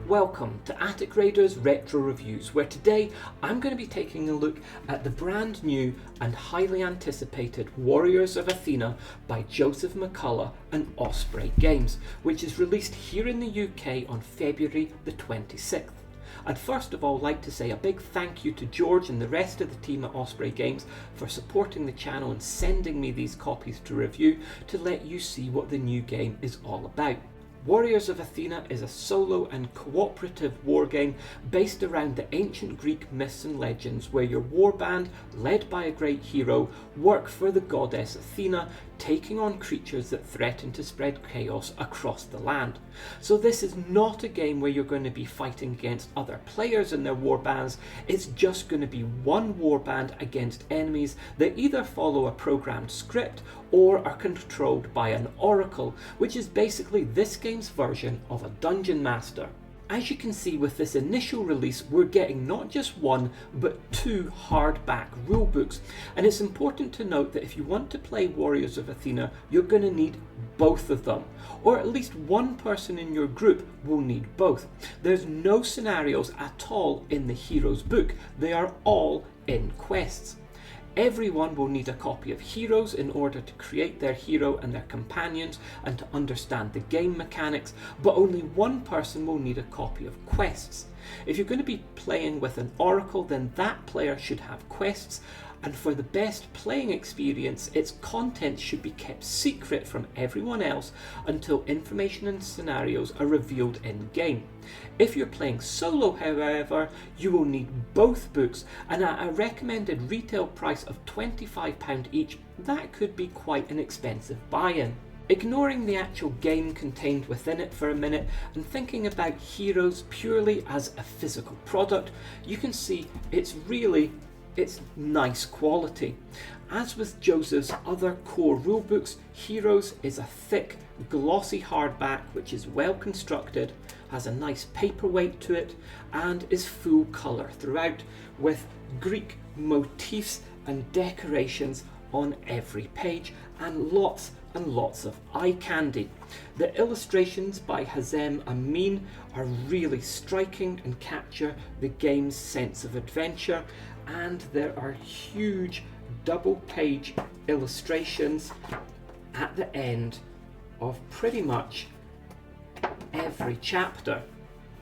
Welcome to Attic Raiders Retro Reviews, where today I'm going to be taking a look at the brand new and highly anticipated Warriors of Athena by Joseph McCullough and Osprey Games, which is released here in the UK on February the 26th. I'd first of all like to say a big thank you to George and the rest of the team at Osprey Games for supporting the channel and sending me these copies to review to let you see what the new game is all about. Warriors of Athena is a solo and cooperative wargame based around the ancient Greek myths and legends, where your warband, led by a great hero, work for the goddess Athena, taking on creatures that threaten to spread chaos across the land. So this is not a game where you're going to be fighting against other players and their warbands. It's just going to be one warband against enemies that either follow a programmed script or are controlled by an oracle, which is basically this game's version of a dungeon master. As you can see with this initial release, we're getting not just one, but two hardback rulebooks. And it's important to note that if you want to play Warriors of Athena, you're going to need both of them. Or at least one person in your group will need both. There's no scenarios at all in the Heroes book. They are all in quests. Everyone will need a copy of Heroes in order to create their hero and their companions and to understand the game mechanics, but only one person will need a copy of Quests. If you're going to be playing with an Oracle, then that player should have Quests, and for the best playing experience, its contents should be kept secret from everyone else until information and scenarios are revealed in-game. If you're playing solo, however, you will need both books, and at a recommended retail price of £25 each, that could be quite an expensive buy-in. Ignoring the actual game contained within it for a minute and thinking about Heroes purely as a physical product, you can see it's nice quality. As with Joseph's other core rulebooks, Heroes is a thick, glossy hardback which is well constructed, has a nice paperweight to it, and is full colour throughout, with Greek motifs and decorations on every page, and lots of eye candy. The illustrations by Hazem Amin are really striking and capture the game's sense of adventure, and there are huge double page illustrations at the end of pretty much every chapter.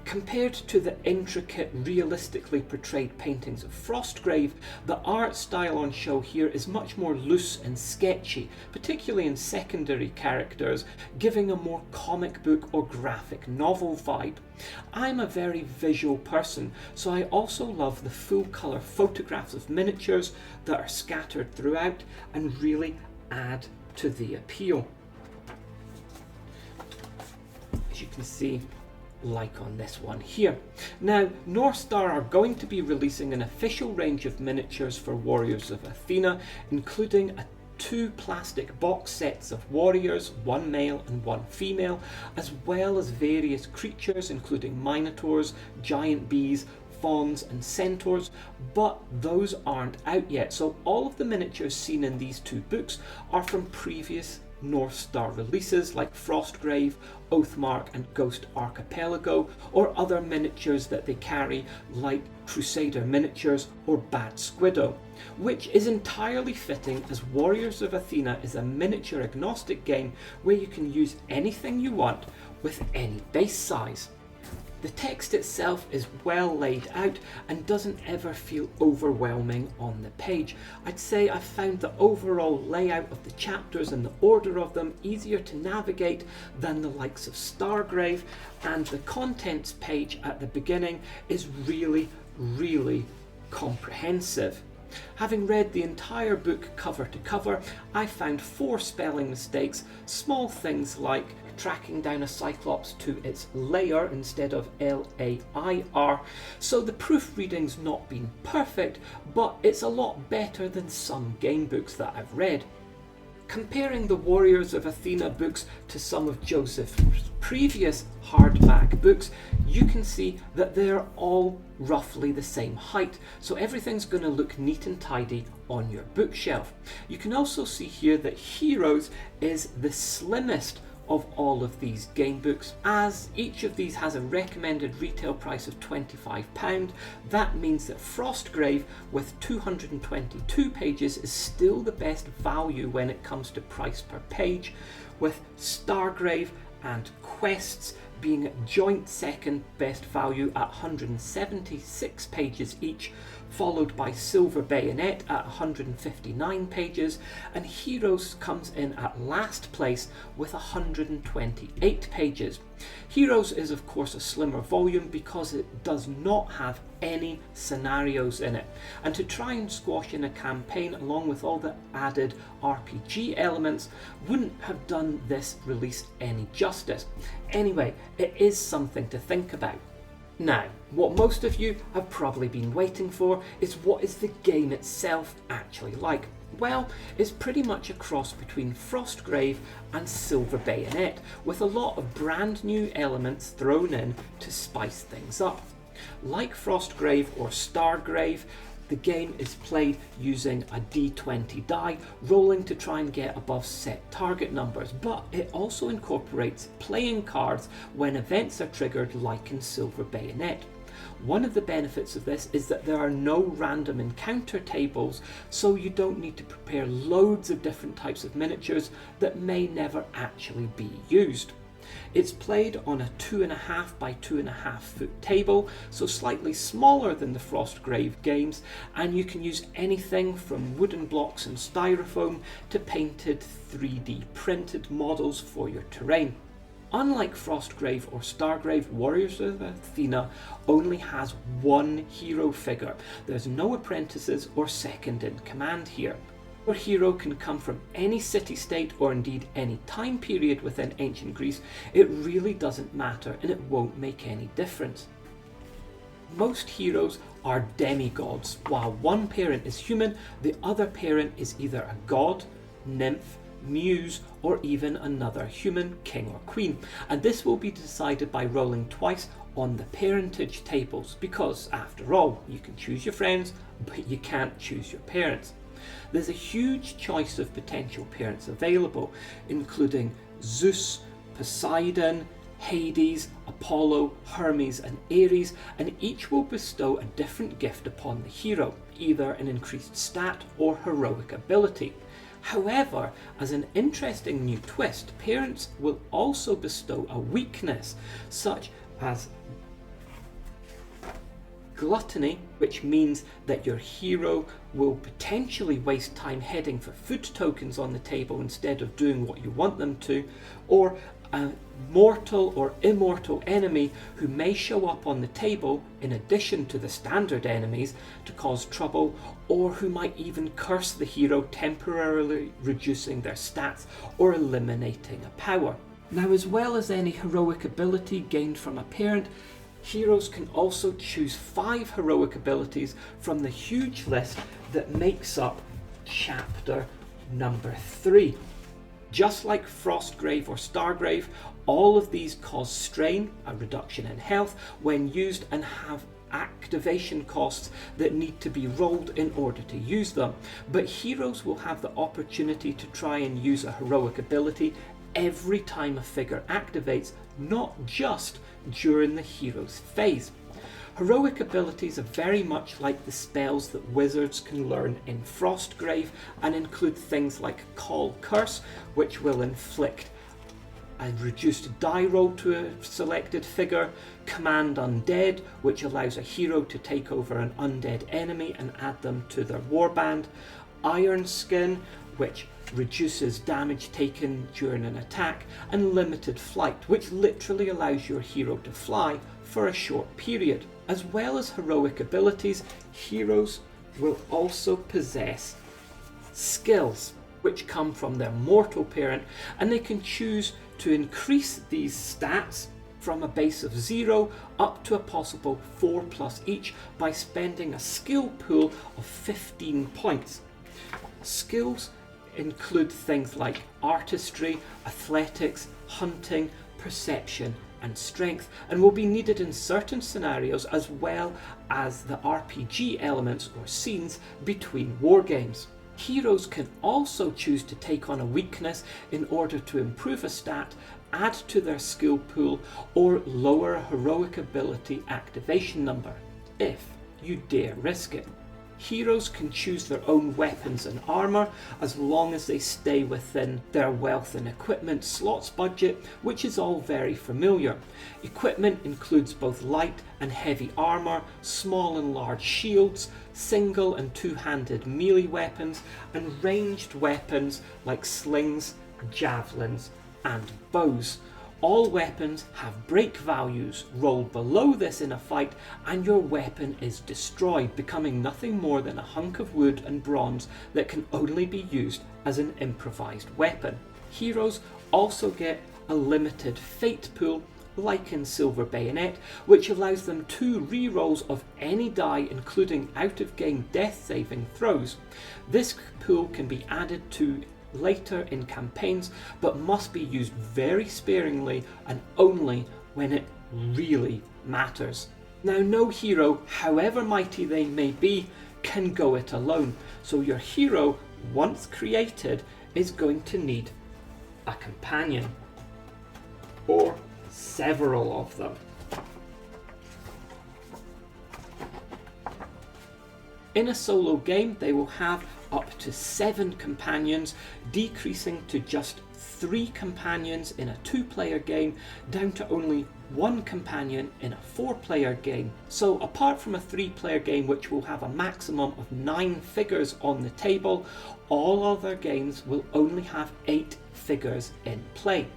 Compared to the intricate, realistically portrayed paintings of Frostgrave, the art style on show here is much more loose and sketchy, particularly in secondary characters, giving a more comic book or graphic novel vibe. I'm a very visual person, so I also love the full colour photographs of miniatures that are scattered throughout and really add to the appeal. As you can see, like on this one here. Now, North Star are going to be releasing an official range of miniatures for Warriors of Athena, including two plastic box sets of warriors, one male and one female, as well as various creatures including minotaurs, giant bees, fawns and centaurs, but those aren't out yet. So all of the miniatures seen in these two books are from previous North Star releases like Frostgrave, Oathmark and Ghost Archipelago, or other miniatures that they carry like Crusader miniatures or Bad Squiddo, which is entirely fitting as Warriors of Athena is a miniature agnostic game where you can use anything you want with any base size. The text itself is well laid out and doesn't ever feel overwhelming on the page. I'd say I found the overall layout of the chapters and the order of them easier to navigate than the likes of Stargrave, and the contents page at the beginning is really comprehensive. Having read the entire book cover to cover, I found 4 spelling mistakes, small things like tracking down a cyclops to its lair instead of L-A-I-R, so the proofreading's not been perfect, but it's a lot better than some game books that I've read. Comparing the Warriors of Athena books to some of Joseph's previous hardback books, you can see that they're all roughly the same height, so everything's going to look neat and tidy on your bookshelf. You can also see here that Heroes is the slimmest of all of these game books. As each of these has a recommended retail price of £25, that means that Frostgrave with 222 pages is still the best value when it comes to price per page, with Stargrave and Quests being joint second best value at 176 pages each, followed by Silver Bayonet at 159 pages, and Heroes comes in at last place with 128 pages. Heroes is of course a slimmer volume because it does not have any scenarios in it, and to try and squash in a campaign along with all the added RPG elements wouldn't have done this release any justice. Anyway, it is something to think about. Now, what most of you have probably been waiting for is what is the game itself actually like? Well, it's pretty much a cross between Frostgrave and Silver Bayonet, with a lot of brand new elements thrown in to spice things up. Like Frostgrave or Stargrave, the game is played using a d20 die, rolling to try and get above set target numbers, but it also incorporates playing cards when events are triggered like in Silver Bayonet. One of the benefits of this is that there are no random encounter tables, so you don't need to prepare loads of different types of miniatures that may never actually be used. It's played on a 2.5 by 2.5 foot table, so slightly smaller than the Frostgrave games, and you can use anything from wooden blocks and styrofoam to painted 3D printed models for your terrain. Unlike Frostgrave or Stargrave, Warriors of Athena only has one hero figure. There's no apprentices or second in command here. Your hero can come from any city-state or indeed any time period within ancient Greece. It really doesn't matter and it won't make any difference. Most heroes are demigods. While one parent is human, the other parent is either a god, nymph, muse, or even another human, king or queen. And this will be decided by rolling twice on the parentage tables, because after all, you can choose your friends, but you can't choose your parents. There's a huge choice of potential parents available, including Zeus, Poseidon, Hades, Apollo, Hermes and Ares, and each will bestow a different gift upon the hero, either an increased stat or heroic ability. However, as an interesting new twist, parents will also bestow a weakness, such as gluttony, which means that your hero will potentially waste time heading for food tokens on the table instead of doing what you want them to, or a mortal or immortal enemy who may show up on the table in addition to the standard enemies to cause trouble, or who might even curse the hero, temporarily reducing their stats or eliminating a power. Now, as well as any heroic ability gained from a parent, heroes can also choose 5 heroic abilities from the huge list that makes up chapter number 3. Just like Frostgrave or Stargrave, all of these cause strain, a reduction in health, when used, and have activation costs that need to be rolled in order to use them. But heroes will have the opportunity to try and use a heroic ability every time a figure activates, not just during the hero's phase. Heroic abilities are very much like the spells that wizards can learn in Frostgrave, and include things like Call Curse, which will inflict a reduced die roll to a selected figure, Command Undead, which allows a hero to take over an undead enemy and add them to their warband, Iron Skin, which reduces damage taken during an attack, and Limited Flight, which literally allows your hero to fly for a short period. As well as heroic abilities, heroes will also possess skills which come from their mortal parent, and they can choose to increase these stats from a base of 0 up to a possible 4+ each by spending a skill pool of 15 points. Skills include things like artistry, athletics, hunting, perception and strength, and will be needed in certain scenarios, as well as the RPG elements or scenes between wargames. Heroes can also choose to take on a weakness in order to improve a stat, add to their skill pool, or lower a heroic ability activation number, if you dare risk it. Heroes can choose their own weapons and armour as long as they stay within their wealth and equipment slots budget, which is all very familiar. Equipment includes both light and heavy armour, small and large shields, single and two-handed melee weapons, and ranged weapons like slings, javelins and bows. All weapons have break values. Roll below this in a fight and your weapon is destroyed, becoming nothing more than a hunk of wood and bronze that can only be used as an improvised weapon. Heroes also get a limited fate pool, like in Silver Bayonet, which allows them 2 rerolls of any die, including out-of-game death saving throws. This pool can be added to later in campaigns, but must be used very sparingly and only when it really matters. Now, no hero, however mighty they may be, can go it alone, so your hero, once created, is going to need a companion, or several of them. In a solo game, they will have up to 7 companions, decreasing to just 3 companions in a 2-player game, down to only 1 companion in a 4-player game. So apart from a 3-player game which will have a maximum of 9 figures on the table, all other games will only have 8 figures in play.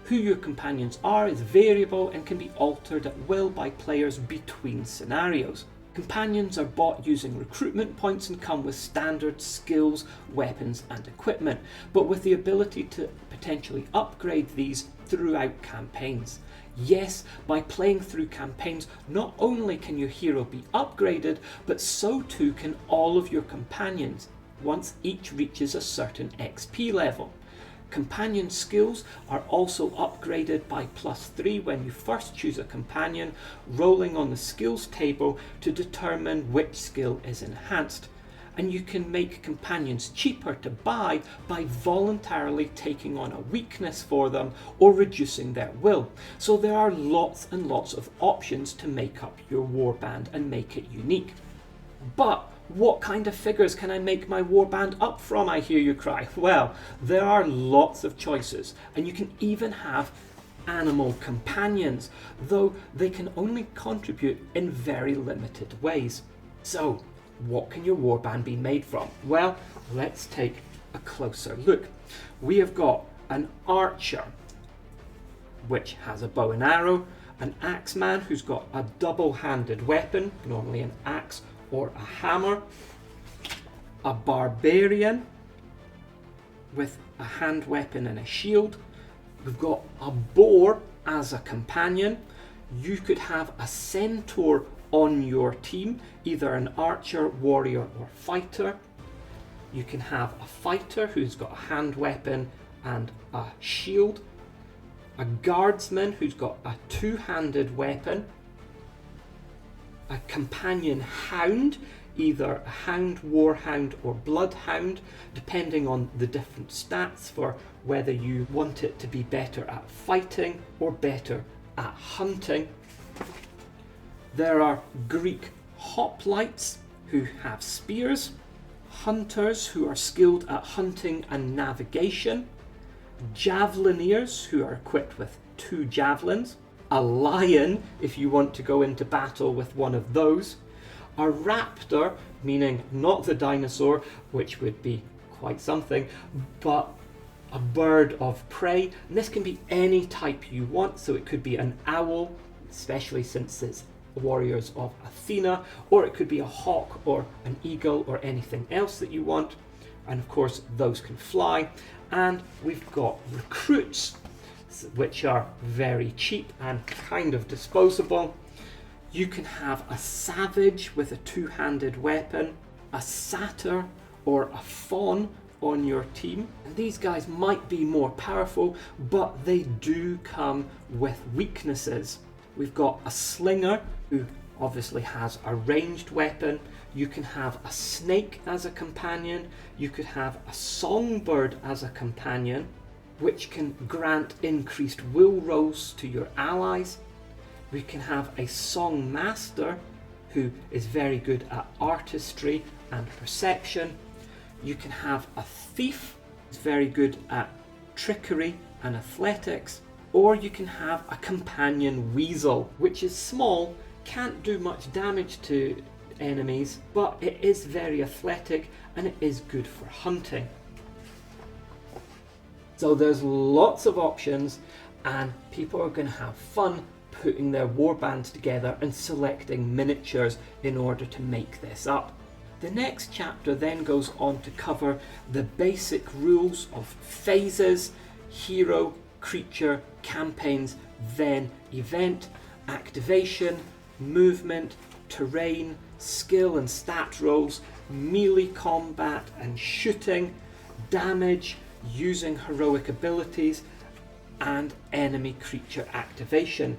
Who your companions are is variable and can be altered at will by players between scenarios. Companions are bought using recruitment points and come with standard skills, weapons and equipment, but with the ability to potentially upgrade these throughout campaigns. Yes, by playing through campaigns, not only can your hero be upgraded, but so too can all of your companions, once each reaches a certain XP level. Companion skills are also upgraded by +3 when you first choose a companion, rolling on the skills table to determine which skill is enhanced. And you can make companions cheaper to buy by voluntarily taking on a weakness for them or reducing their will. So there are lots and lots of options to make up your warband and make it unique. But what kind of figures can I make my warband up from, I hear you cry? Well, there are lots of choices, and you can even have animal companions, though they can only contribute in very limited ways. So, what can your warband be made from? Well, let's take a closer look. We have got an archer, which has a bow and arrow, an axeman who's got a double-handed weapon, normally an axe or a hammer, a barbarian with a hand weapon and a shield. We've got a boar as a companion. You could have a centaur on your team, either an archer, warrior or fighter. You can have a fighter who's got a hand weapon and a shield, a guardsman who's got a 2-handed weapon, a companion hound, either a hound, warhound or bloodhound, depending on the different stats for whether you want it to be better at fighting or better at hunting. There are Greek hoplites who have spears, hunters who are skilled at hunting and navigation, javelineers who are equipped with 2 javelins, a lion if you want to go into battle with one of those, a raptor, meaning not the dinosaur, which would be quite something, but a bird of prey. And this can be any type you want, so it could be an owl, especially since it's Warriors of Athena, or it could be a hawk or an eagle or anything else that you want. And of course those can fly. And we've got recruits, which are very cheap and kind of disposable. You can have a savage with a 2-handed weapon, a satyr or a faun on your team. And these guys might be more powerful, but they do come with weaknesses. We've got a slinger who obviously has a ranged weapon. You can have a snake as a companion. You could have a songbird as a companion, which can grant increased will rolls to your allies. We can have a song master who is very good at artistry and perception. You can have a thief who's very good at trickery and athletics. Or you can have a companion weasel, which is small, can't do much damage to enemies, but it is very athletic and it is good for hunting. So there's lots of options, and people are going to have fun putting their warbands together and selecting miniatures in order to make this up. The next chapter then goes on to cover the basic rules of phases, hero, creature, campaigns, then event, activation, movement, terrain, skill and stat rolls, melee combat and shooting, damage, using heroic abilities, and enemy creature activation.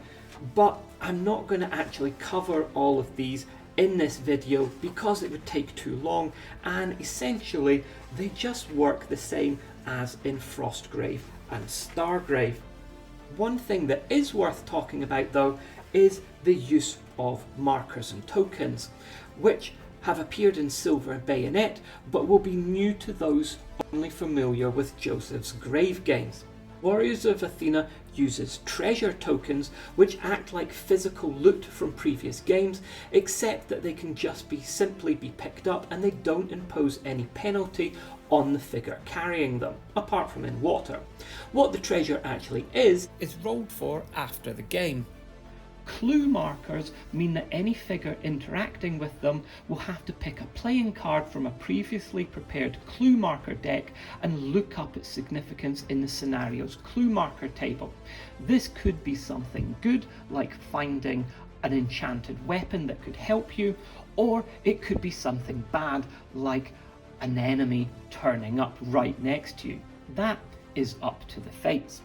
But I'm not going to actually cover all of these in this video because it would take too long, and essentially they just work the same as in Frostgrave and Stargrave. One thing that is worth talking about though is the use of markers and tokens, which have appeared in Silver Bayonet but will be new to those only familiar with Joseph's Grave games. Warriors of Athena uses treasure tokens which act like physical loot from previous games, except that they can just simply be picked up and they don't impose any penalty on the figure carrying them, apart from in water. What the treasure actually is rolled for after the game. Clue markers mean that any figure interacting with them will have to pick a playing card from a previously prepared clue marker deck and look up its significance in the scenario's clue marker table. This could be something good, like finding an enchanted weapon that could help you, or it could be something bad, like an enemy turning up right next to you. That is up to the fates.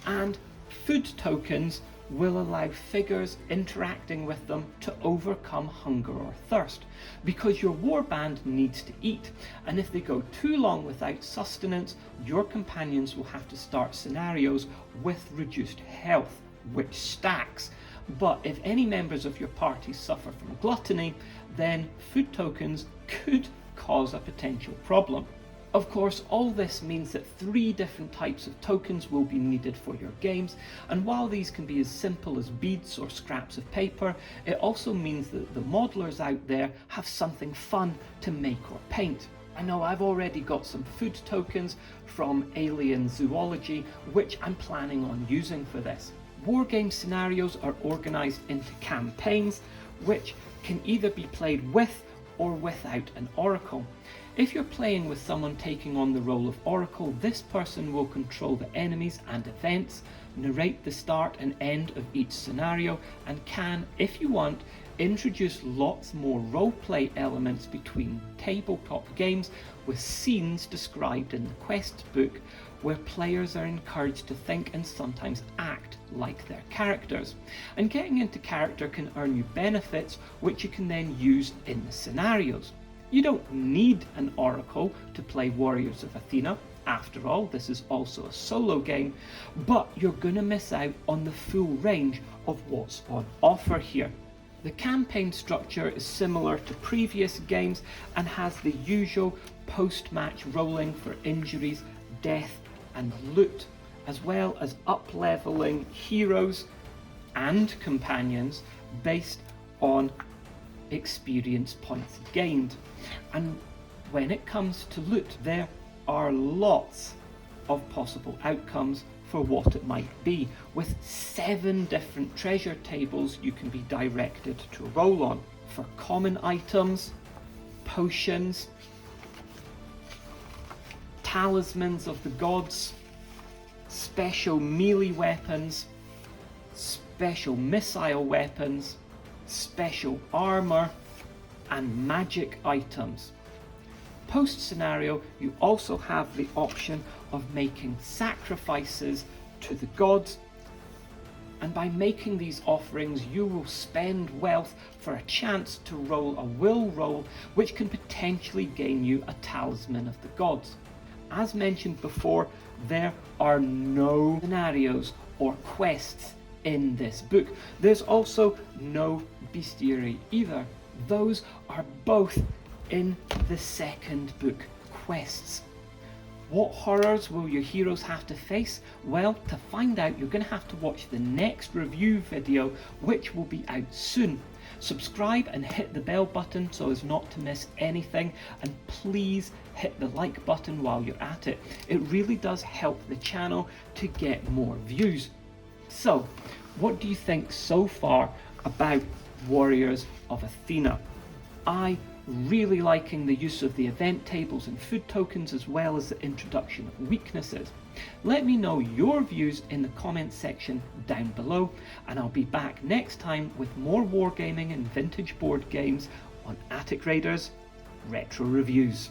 And food tokens will allow figures interacting with them to overcome hunger or thirst, because your warband needs to eat, and if they go too long without sustenance, your companions will have to start scenarios with reduced health, which stacks. But if any members of your party suffer from gluttony, then food tokens could cause a potential problem. Of course, all this means that 3 different types of tokens will be needed for your games, and while these can be as simple as beads or scraps of paper, it also means that the modelers out there have something fun to make or paint. I know I've already got some food tokens from Alien Zoology, which I'm planning on using for this. Wargame scenarios are organised into campaigns, which can either be played with or without an oracle. If you're playing with someone taking on the role of oracle, this person will control the enemies and events, narrate the start and end of each scenario, and can, if you want, introduce lots more roleplay elements between tabletop games, with scenes described in the quest book where players are encouraged to think and sometimes act like their characters. And getting into character can earn you benefits which you can then use in the scenarios. You don't need an oracle to play Warriors of Athena. After all, this is also a solo game, but you're going to miss out on the full range of what's on offer here. The campaign structure is similar to previous games and has the usual post-match rolling for injuries, death and loot, as well as up-leveling heroes and companions based on experience points gained. And when it comes to loot, there are lots of possible outcomes for what it might be, with 7 different treasure tables you can be directed to roll on for common items, potions, talismans of the gods, special melee weapons, special missile weapons, special armor, and magic items. Post scenario, you also have the option of making sacrifices to the gods And by making these offerings, you will spend wealth for a chance to roll a will roll, which can potentially gain you a talisman of the gods. As mentioned before, there are no scenarios or quests in this book. There's also no bestiary either. Those are both in the second book, quests. What horrors will your heroes have to face? Well, to find out, you're going to have to watch the next review video, which will be out soon. Subscribe and hit the bell button so as not to miss anything, and please hit the like button while you're at it. It really does help the channel to get more views. So, what do you think so far about Warriors of Athena? I really liking the use of the event tables and food tokens, as well as the introduction of weaknesses. Let me know your views in the comments section down below, and I'll be back next time with more wargaming and vintage board games on Attic Raiders Retro Reviews.